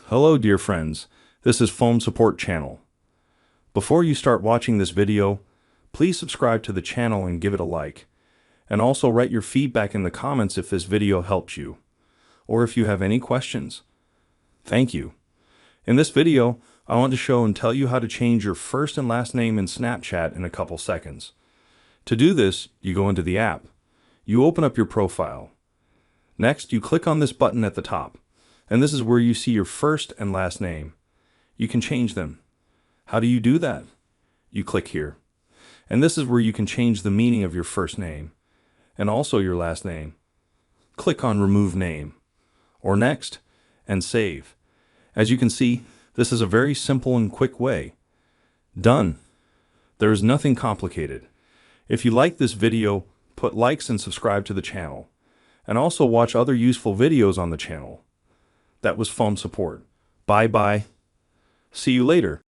Hello dear friends, this is Phone Support Channel. Before you start watching this video, please subscribe to the channel and give it a like. And also write your feedback in the comments if this video helped you, or if you have any questions. Thank you. In this video, I want to show and tell you how to change your first and last name in Snapchat in a couple seconds. To do this, you go into the app. You open up your profile. Next, you click on this button at the top. And this is where you see your first and last name. You can change them. How do you do that? You click here. And this is where you can change the meaning of your first name and also your last name. Click on Remove Name or Next and Save. As you can see, this is a very simple and quick way. Done. There is nothing complicated. If you like this video, put likes and subscribe to the channel. And also watch other useful videos on the channel. That was Phone Support. Bye bye. See you later.